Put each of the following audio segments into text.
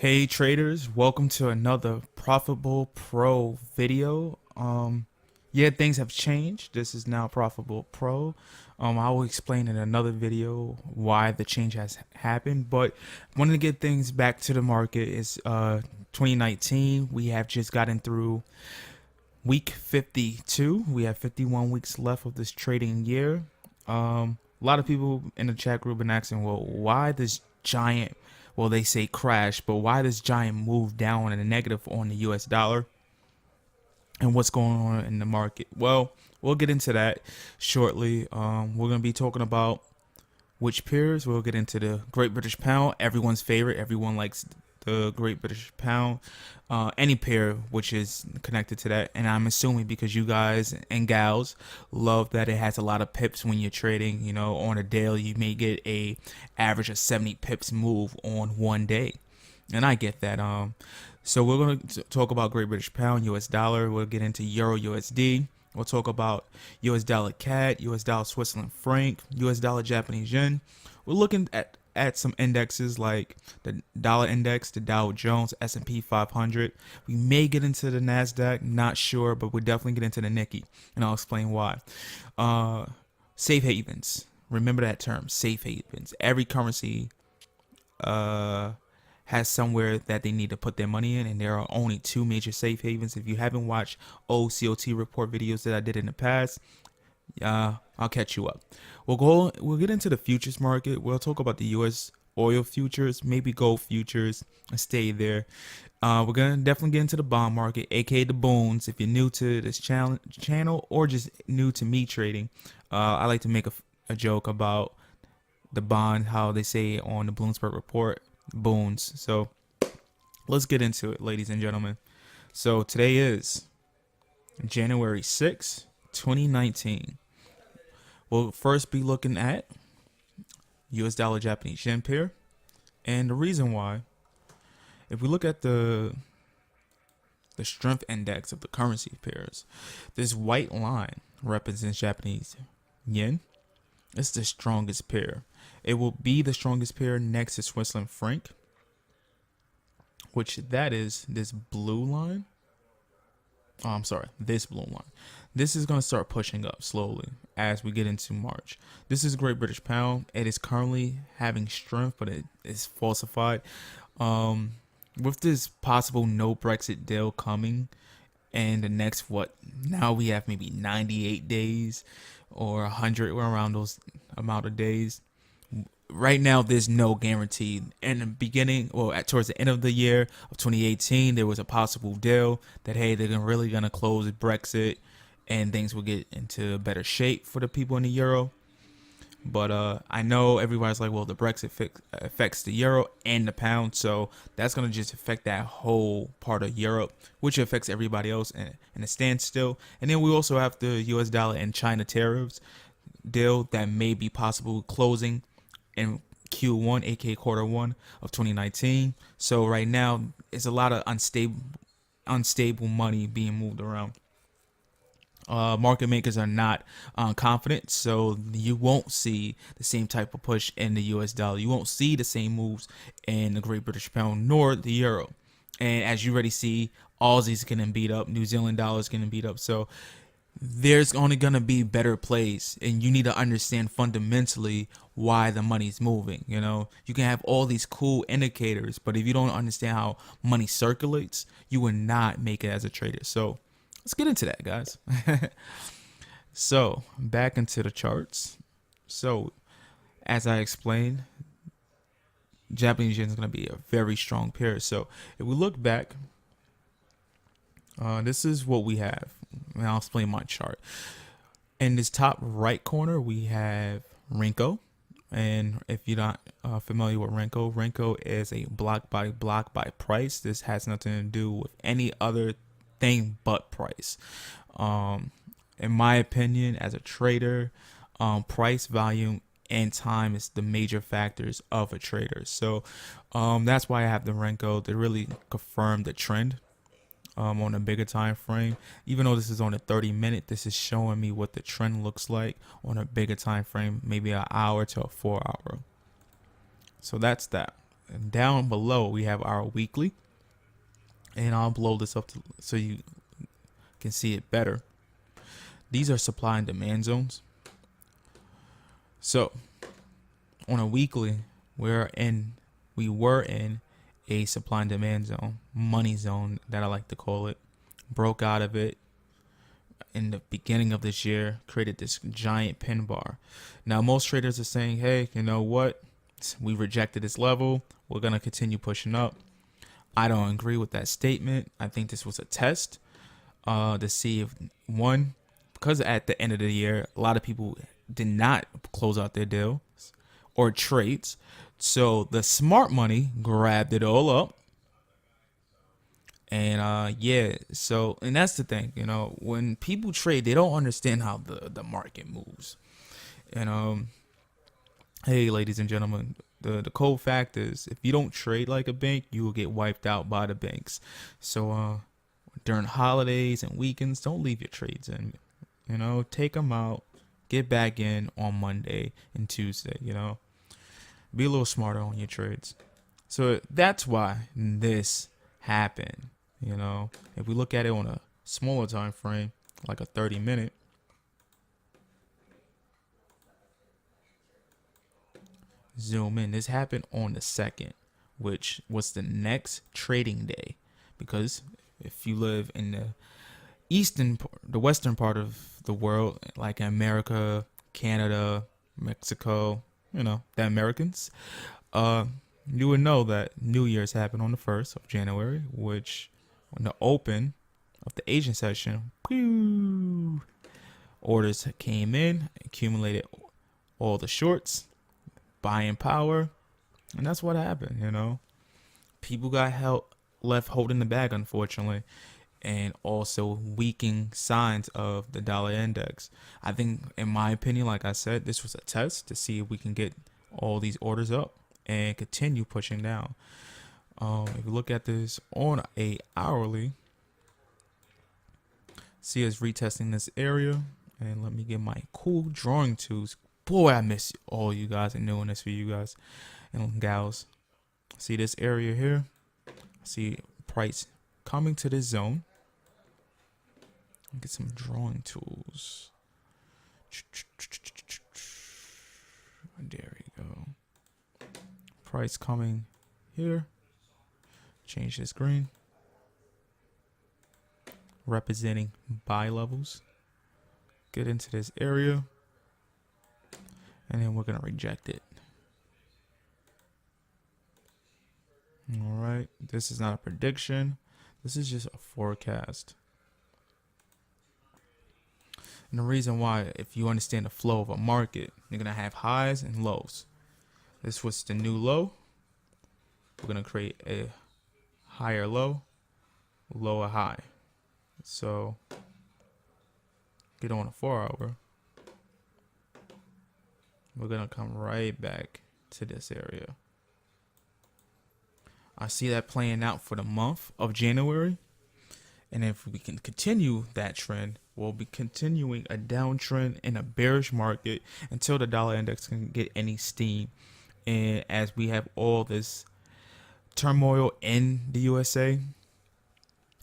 Hey traders, welcome to another Profitbull Pro video. Yeah, things have changed. This is now Profitbull Pro. I will explain in another video why the change has happened, but wanted to get things back to the market. Is 2019. We have just gotten through week 52. We have 51 weeks left of this trading year. A lot of people in the chat group been asking, well, why this giant, well, they say crash, but why this giant move down in a negative on the US dollar and what's going on in the market? Well, we'll get into that shortly. We're going to be talking about which pairs. We'll get into the Great British Pound, everyone's favorite. Everyone likes the Great British Pound. Any pair which is connected to that, and I'm assuming because you guys and gals love that it has a lot of pips when you're trading. You know, on a daily you may get a average of 70 pips move on one day, and I get that. So we're going to talk about Great British Pound, US dollar. We'll get into Euro USD. We'll talk about US dollar CAD, US dollar Switzerland franc, US dollar Japanese yen. We're looking at some indexes like the dollar index, the Dow Jones, S&P 500. We may get into the NASDAQ, not sure, but we'll definitely get into the Nikkei, and I'll explain why. Safe havens. Remember that term, safe havens. Every currency has somewhere that they need to put their money in, and there are only two major safe havens. If you haven't watched old COT report videos that I did in the past, I'll catch you up. We'll get into the futures market. We'll talk about the US oil futures, maybe gold futures, and stay there. We're gonna definitely get into the bond market, aka the boons. If you're new to this channel or just new to me trading, I like to make a joke about the bond, how they say on the Bloomberg report, boons. So let's get into it, ladies and gentlemen. So today is January 6th, 2019. We'll first be looking at US dollar Japanese yen pair, and the reason why, if we look at the strength index of the currency pairs, this white line represents Japanese yen. It's the strongest pair. It will be the strongest pair next to Switzerland franc, which that is this blue line. Oh, I'm sorry, this blue line. This is going to start pushing up slowly as we get into March. This is Great British Pound. It is currently having strength, but it is falsified. With this possible no Brexit deal coming, and the next, now we have maybe 98 days or 100, or around those amount of days. Right now, there's no guarantee. In the beginning, towards the end of the year of 2018, there was a possible deal that, hey, they're really going to close Brexit and things will get into better shape for the people in the euro. But I know everybody's like, well, the Brexit affects the euro and the pound, so that's going to just affect that whole part of Europe, which affects everybody else in a standstill. And then we also have the US dollar and China tariffs deal that may be possible closing in Q1, aka quarter one of 2019. So right now, it's a lot of unstable money being moved around. Market makers are not confident, so you won't see the same type of push in the US dollar. You won't see the same moves in the Great British Pound nor the euro. And as you already see, Aussie's getting beat up, New Zealand dollar's getting beat up. So there's only going to be better plays, and you need to understand fundamentally why the money's moving. You know, you can have all these cool indicators, but if you don't understand how money circulates, you will not make it as a trader. So let's get into that, guys. So back into the charts. So as I explained, Japanese yen is going to be a very strong pair. So if we look back, this is what we have. And I'll explain my chart. In this top right corner, we have Renko. And if you're not familiar with Renko is a block by price. This has nothing to do with any other thing but price. In my opinion, as a trader, price, volume, and time is the major factors of a trader. So that's why I have the Renko to really confirm the trend. On a bigger time frame, even though this is on a 30-minute, this is showing me what the trend looks like on a bigger time frame, maybe an hour to a 4 hour. So that's that. down below we have our weekly, and I'll blow this up so you can see it better. These are supply and demand zones. So on a weekly, we were in a supply and demand zone, money zone that I like to call it. Broke out of it in the beginning of this year, created this giant pin bar. Now most traders are saying, hey, you know what? We rejected this level. We're going to continue pushing up. I don't agree with that statement. I think this was a test to see if one, because at the end of the year, a lot of people did not close out their deals or trades. So the smart money grabbed it all up. And yeah, so, and that's the thing, you know, when people trade, they don't understand how the market moves. And hey, ladies and gentlemen, the cold fact is, if you don't trade like a bank, you will get wiped out by the banks. So during holidays and weekends, don't leave your trades in. You know, take them out, get back in on Monday and Tuesday. You know, be a little smarter on your trades. So that's why this happened. You know, if we look at it on a smaller time frame, like a 30-minute, zoom in. This happened on the 2nd, which was the next trading day. Because if you live in the western part of the world, like America, Canada, Mexico, you know, the Americans, you would know that New Year's happened on the 1st of January, which on the open of the Asian session, whew, orders came in, accumulated all the shorts, buying power, and that's what happened. You know, people got left holding the bag, unfortunately, and also weakening signs of the dollar index. I think, in my opinion, like I said, this was a test to see if we can get all these orders up and continue pushing down. If you look at this on a hourly, see us retesting this area, and let me get my cool drawing tools. Boy, I miss all you guys and doing this for you guys and gals. See this area here? See price coming to this zone. Get some drawing tools. There we go. Price coming here. Change this green. Representing buy levels. Get into this area. And then we're going to reject it. All right. This is not a prediction. This is just a forecast. And the reason why, if you understand the flow of a market, you're going to have highs and lows. This was the new low. We're going to create a higher low, lower high. So get on a 4-hour. We're going to come right back to this area. I see that playing out for the month of January. And if we can continue that trend, we'll be continuing a downtrend in a bearish market until the dollar index can get any steam. And as we have all this turmoil in the USA,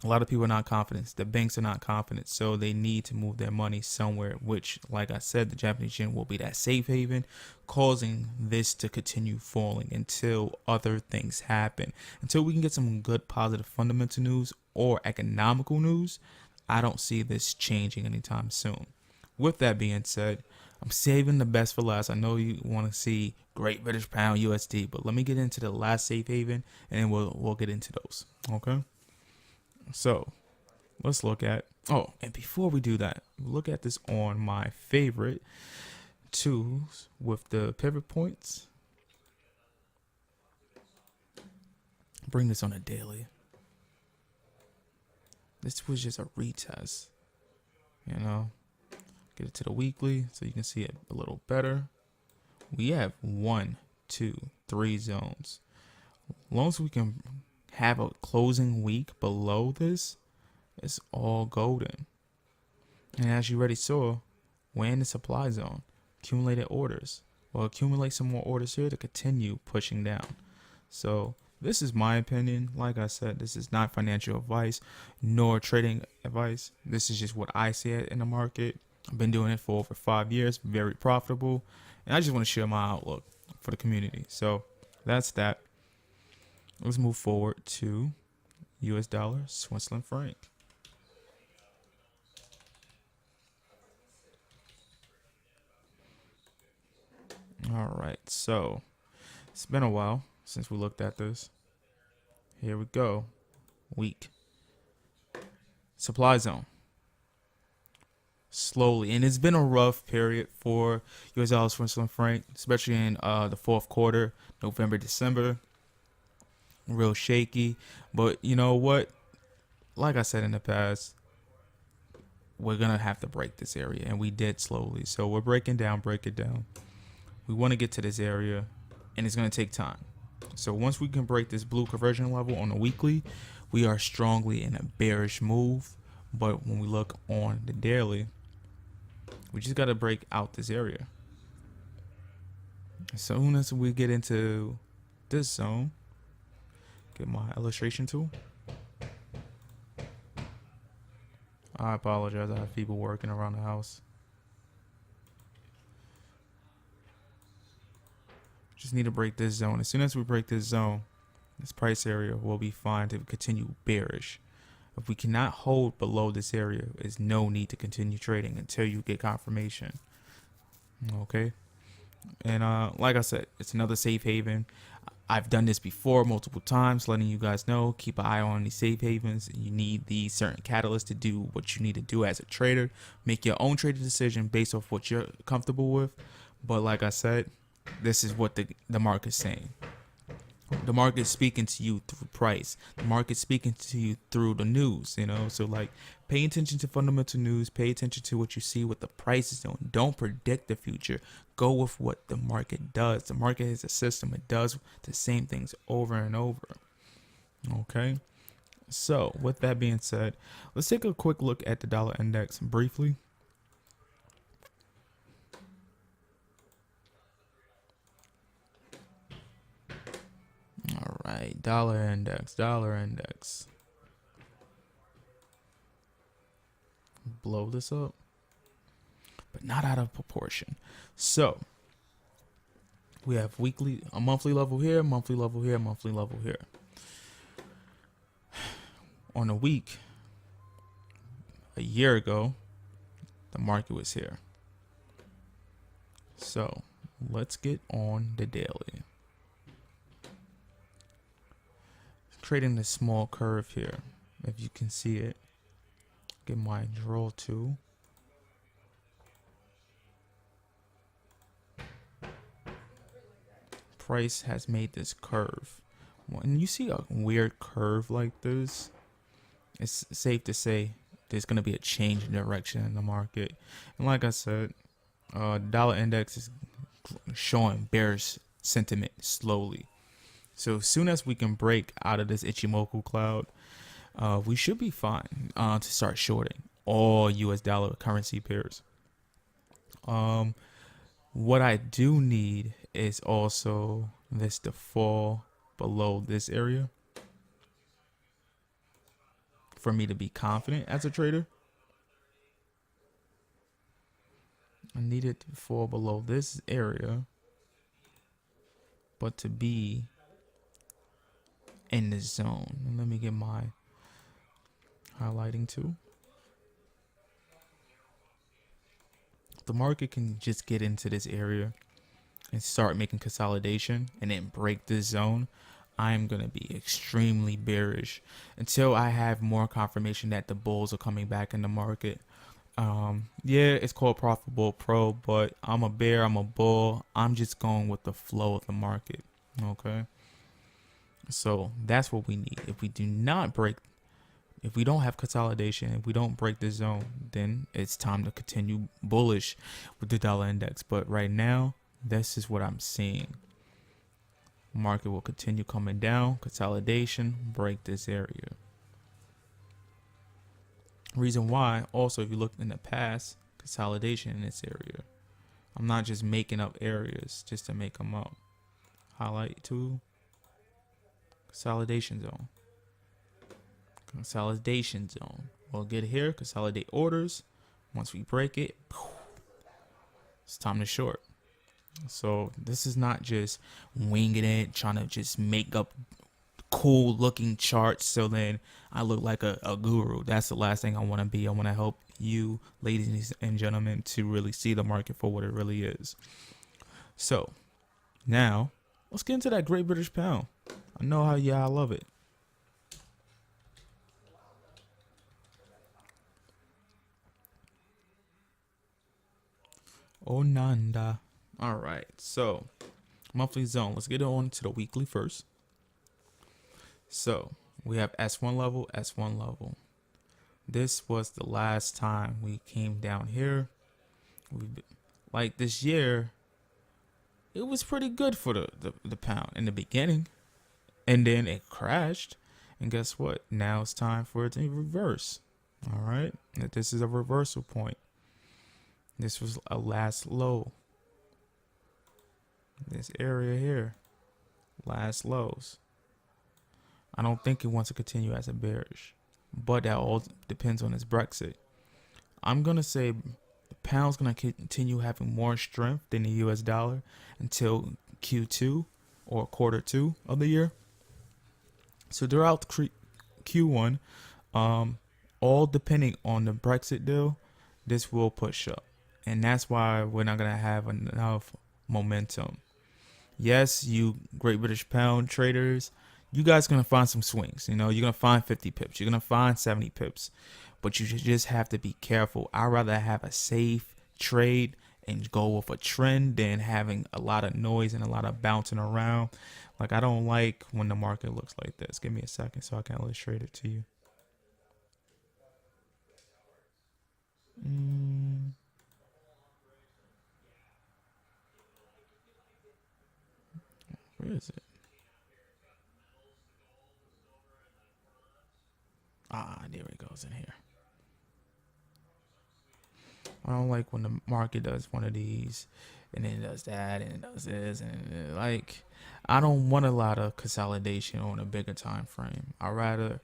a lot of people are not confident. The banks are not confident, so they need to move their money somewhere, which, like I said, the Japanese yen will be that safe haven, causing this to continue falling until other things happen. Until we can get some good positive fundamental news or economical news, I don't see this changing anytime soon. With that being said, I'm saving the best for last. I know you want to see Great British Pound USD, but let me get into the last safe haven, and then we'll get into those. Okay. So let's look at, and before we do that, look at this on my favorite tools with the pivot points. Bring this on a daily. This was just a retest, you know. Get it to the weekly so you can see it a little better. We have 1, 2, 3 zones. As long as we can have a closing week below this, it's all golden. And as you already saw, we're in the supply zone. Accumulated orders. We'll accumulate some more orders here to continue pushing down. So this is my opinion. Like I said, this is not financial advice nor trading advice. This is just what I see it in the market. I've been doing it for over 5 years, very profitable, and I just want to share my outlook for the community. So that's that. Let's move forward to US dollar, Switzerland franc. All right, so it's been a while since we looked at this. Here we go. Week. Supply zone. Slowly, and it's been a rough period for US dollar Switzerland franc, especially in the fourth quarter, November, December. Real shaky, but you know what? Like I said in the past, we're gonna have to break this area, and we did slowly. So we're breaking down, break it down. We want to get to this area, and it's gonna take time. So once we can break this blue conversion level on the weekly, we are strongly in a bearish move. But when we look on the daily, we just got to break out this area. As soon as we get into this zone, get my illustration tool. I apologize, I have people working around the house. Just need to break this zone. As soon as we break this zone, this price area will be fine to continue bearish. If we cannot hold below this area, there's no need to continue trading until you get confirmation. Okay. And like I said, it's another safe haven. I've done this before multiple times, letting you guys know, keep an eye on these safe havens. You need these certain catalysts to do what you need to do as a trader. Make your own trading decision based off what you're comfortable with. But like I said, this is what the market's saying. The market's speaking to you through price. The market's speaking to you through the news, you know. So like, pay attention to fundamental news. Pay attention to what you see, what the price is doing. Don't predict the future. Go with what the market does. The market is a system. It does the same things over and over. Okay. So with that being said, let's take a quick look at the dollar index briefly. All right, dollar index. Blow this up, but not out of proportion. So we have a monthly level here, monthly level here, monthly level here. On a week, a year ago, the market was here. So let's get on the daily. Creating this small curve here, if you can see it. Get my draw tool. Price has made this curve. When you see a weird curve like this, it's safe to say there's going to be a change in direction in the market. And like I said, dollar index is showing bearish sentiment slowly. So as soon as we can break out of this Ichimoku cloud, we should be fine to start shorting all US dollar currency pairs. What I do need is also this to fall below this area for me to be confident as a trader. I need it to fall below this area, but to be in the zone. And let me get my highlighting tool. The market can just get into this area and start making consolidation and then break this zone. I'm going to be extremely bearish until I have more confirmation that the bulls are coming back in the market. Yeah, it's called ProfitbullPro, but I'm a bear, I'm a bull. I'm just going with the flow of the market. Okay. So that's what we need. If we don't have consolidation, if we don't break the zone, then it's time to continue bullish with the dollar index. But right now, this is what I'm seeing. Market will continue coming down, consolidation, break this area. Reason why, also, if you look in the past, consolidation in this area. I'm not just making up areas just to make them up. Highlight tool. Consolidation zone. Consolidation zone. We'll get here, consolidate orders. Once we break it, it's time to short. So this is not just winging it, trying to just make up cool looking charts so then I look like a guru. That's the last thing I want to be. I want to help you, ladies and gentlemen, to really see the market for what it really is. So now let's get into that Great British Pound. I know how I love it. Oh Nanda. All right, so monthly zone. Let's get on to the weekly first. So we have S1 level, S1 level. This was the last time we came down here. Like this year, it was pretty good for the pound in the beginning, and then it crashed. And guess what? Now it's time for it to reverse. All right, this is a reversal point. This was a last low. This area here, last lows. I don't think it wants to continue as a bearish, but that all depends on its Brexit. I'm gonna say the pound's gonna continue having more strength than the US dollar until Q2 or quarter 2 of the year. So throughout Q1, all depending on the Brexit deal, this will push up. And that's why we're not going to have enough momentum. Yes, you Great British Pound traders, you guys are going to find some swings. You know, you're going to find 50 pips. You're going to find 70 pips. But you just have to be careful. I'd rather have a safe trade and go with a trend than having a lot of noise and a lot of bouncing around. Like, I don't like when the market looks like this. Give me a second so I can illustrate it to you. Where is it? There it goes in here. I don't like when the market does one of these and then it does that and it does this and like I don't want a lot of consolidation on a bigger time frame. I rather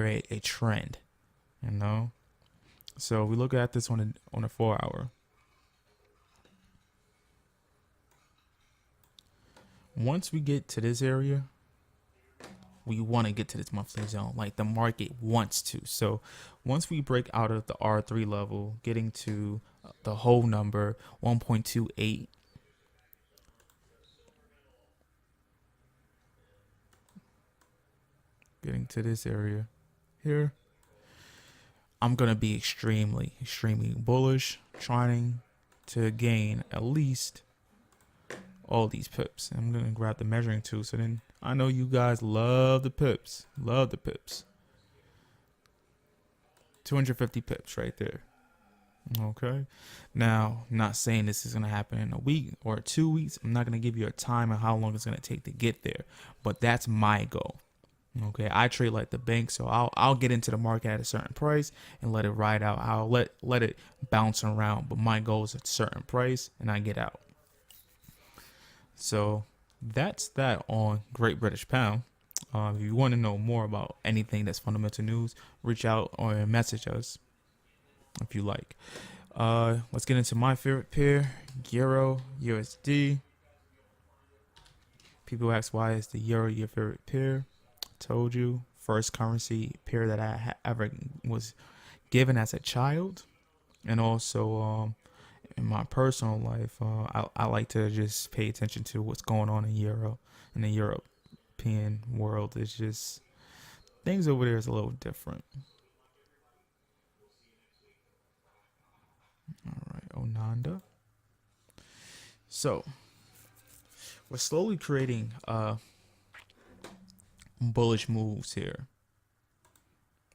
a trend, you know. So we look at this on a 4 hour. Once we get to this area, we want to get to this monthly zone, like the market wants to. So once we break out of the R3 level, getting to the whole number 1.28, getting to this area here, I'm going to be extremely bullish, trying to gain at least all these pips. I'm going to grab the measuring tool. So then I know you guys love the pips. 250 pips right there. Okay. Now, not saying this is going to happen in a week or 2 weeks. I'm not going to give you a time and how long it's going to take to get there. But that's my goal. Okay. I trade like the bank. So I'll get into the market at a certain price and let it ride out. I'll let it bounce around. But my goal is a certain price and I get out. So that's that on Great British Pound. If you want to know more about anything that's fundamental news, reach out or message us if you like. Let's get into my favorite pair, Euro USD. People ask why is the Euro your favorite pair? I told you, first currency pair that I ever was given as a child, and also in my personal life, I like to just pay attention to what's going on in the European world. It's just things over there is a little different. All right, Onanda. So we're slowly creating bullish moves here.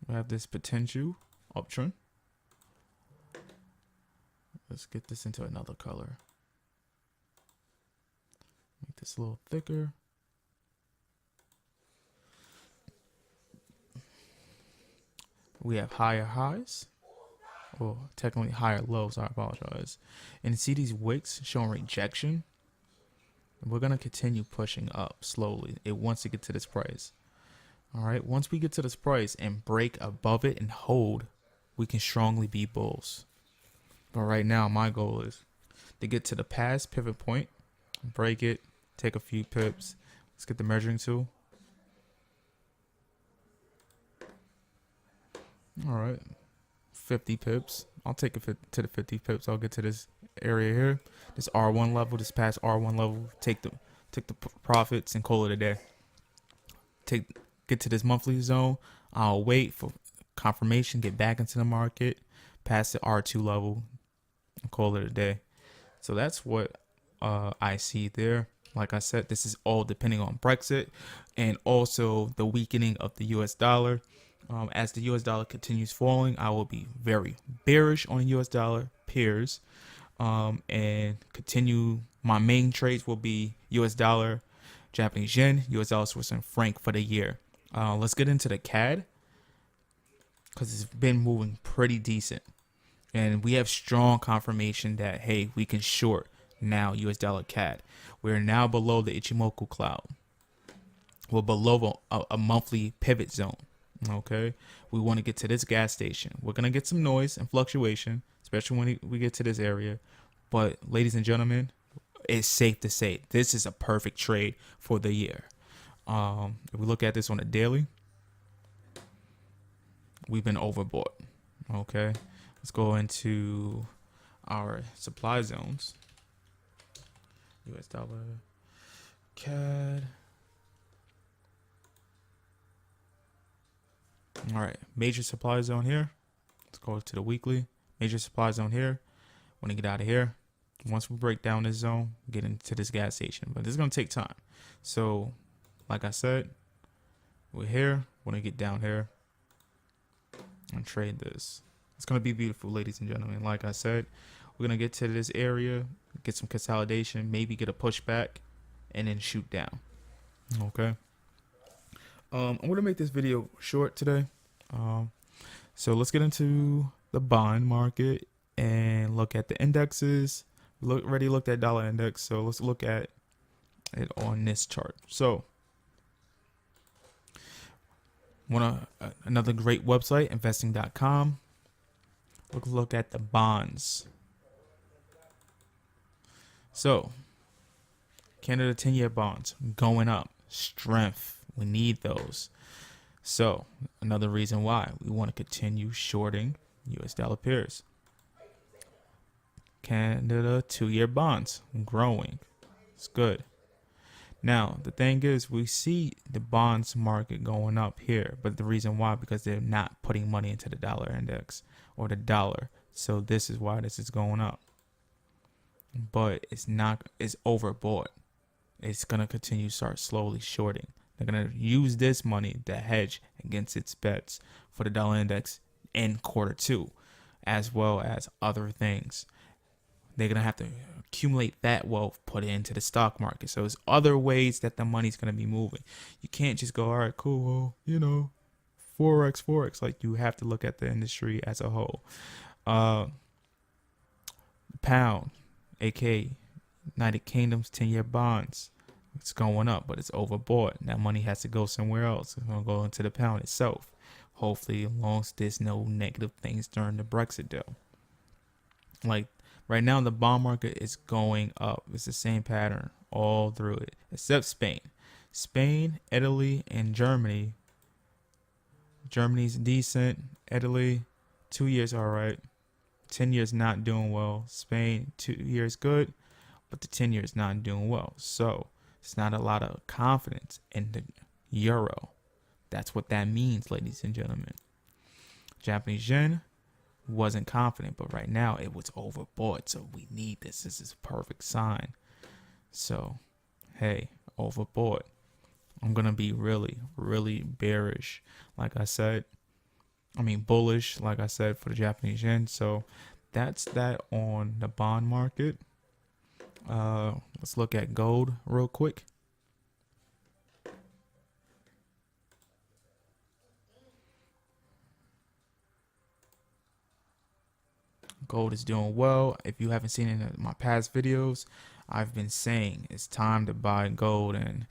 We have this potential uptrend. Let's get this into another color. Make this a little thicker. We have higher highs, or technically higher lows, I apologize. And see these wicks showing rejection? We're going to continue pushing up slowly. It wants to get to this price. All right, once we get to this price and break above it and hold, we can strongly be bulls. But right now, my goal is to get to the past pivot point, break it, take a few pips. Let's get the measuring tool. All right, 50 pips. I'll take it to the 50 pips. I'll get to this area here, this R1 level, this past R1 level. Take the profits and call it a day. Get to this monthly zone. I'll wait for confirmation, get back into the market, pass the R2 level, and call it a day. So that's what I see there. Like I said, this is all depending on Brexit and also the weakening of the US dollar. As the US dollar continues falling, I will be very bearish on US dollar pairs, and continue. My main trades will be US dollar, Japanese yen, US dollar, Swiss franc for the year. Let's get into the CAD because it's been moving pretty decent. And we have strong confirmation that, hey, we can short now US dollar CAD. We're now below the Ichimoku cloud. We're below a monthly pivot zone. Okay. We want to get to this gas station. We're going to get some noise and fluctuation, especially when we get to this area. But ladies and gentlemen, it's safe to say this is a perfect trade for the year. If we look at this on a daily, we've been overbought. Okay. Let's go into our supply zones. US dollar, CAD. All right, major supply zone here. Let's go to the weekly. Major supply zone here. Want to get out of here. Once we break down this zone, get into this gas station. But this is going to take time. So, like I said, we're here. Want to get down here and trade this. It's going to be beautiful, ladies and gentlemen. Like I said, we're going to get to this area, get some consolidation, maybe get a pushback, and then shoot down. Okay. I'm going to make this video short today. So let's get into the bond market and look at the indexes. Already looked at dollar index, so let's look at it on this chart. So another great website, investing.com. Look at the bonds. So Canada 10-year bonds going up, strength. We need those. So another reason why we want to continue shorting US dollar pairs. Canada 2-year bonds growing. It's good. Now, the thing is, we see the bonds market going up here, but the reason why, because they're not putting money into the dollar index or the dollar. So this is why this is going up. But it's overbought. It's going to continue to start slowly shorting. They're going to use this money to hedge against its bets for the dollar index in Q2, as well as other things. They're going to have to accumulate that wealth, put it into the stock market. So there's other ways that the money's going to be moving. You can't just go, all right, cool, well, Forex. Like, you have to look at the industry as a whole. Pound, aka United Kingdom's 10-year bonds. It's going up, but it's overbought. That money has to go somewhere else. It's going to go into the pound itself. Hopefully, as long as there's no negative things during the Brexit deal. Like, right now, the bond market is going up. It's the same pattern all through it, except Spain. Spain, Italy, and Germany. Germany's decent. Italy, 2 years all right. 10 years not doing well. Spain, 2 years good, but the 10 years not doing well. So it's not a lot of confidence in the euro. That's what that means, ladies and gentlemen. Japanese yen wasn't confident, but right now it was overbought. So we need this. This is a perfect sign. So, hey, overbought. I'm going to be really, really bearish. Like I said, bullish, like I said, for the Japanese yen. So that's that on the bond market. Let's look at gold real quick. Gold is doing well. If you haven't seen it in my past videos, I've been saying it's time to buy gold, and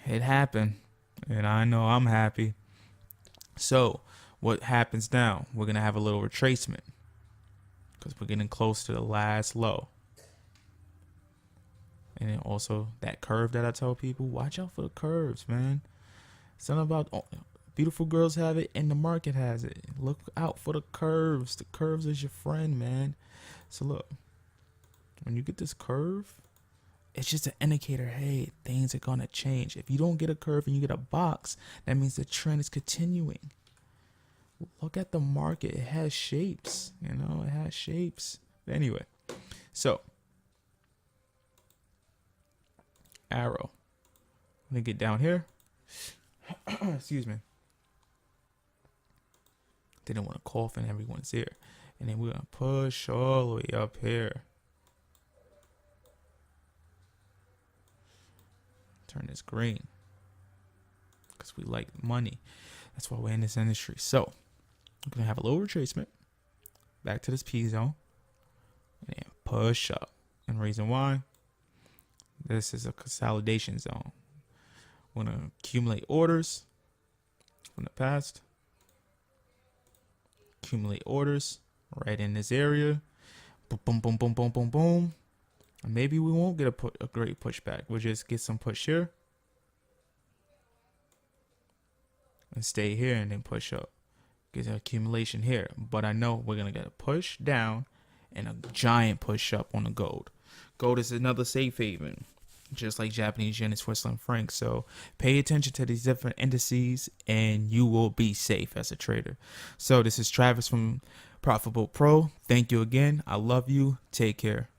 it happened. And I know I'm happy. So what happens now? We're going to have a little retracement because we're getting close to the last low. And then also that curve that I tell people, watch out for the curves, man. It's not about beautiful girls have it and the market has it. Look out for the curves. The curves is your friend, man. So look, when you get this curve, it's just an indicator, hey, things are going to change. If you don't get a curve and you get a box, that means the trend is continuing. Look at the market. It has shapes, you know, it has shapes. But anyway, so arrow. Let me get down here. Excuse me. Didn't want to cough in everyone's ear. And then we're going to push all the way up here. Turn this green. Because we like money. That's why we're in this industry. So, we're going to have a little retracement. Back to this P zone. And then push up. And reason why? This is a consolidation zone. We're going to accumulate orders from the past. Accumulate orders right in this area. Boom, boom, boom, boom, boom, boom, boom. And maybe we won't get a great pushback. We'll just get some push here. And stay here and then push up. Get an accumulation here. But I know we're going to get a push down and a giant push up on the gold. Gold is another safe haven, just like Japanese yen and Switzerland franc. So pay attention to these different indices and you will be safe as a trader. So this is Travis from Profitbull Pro. Thank you again. I love you. Take care.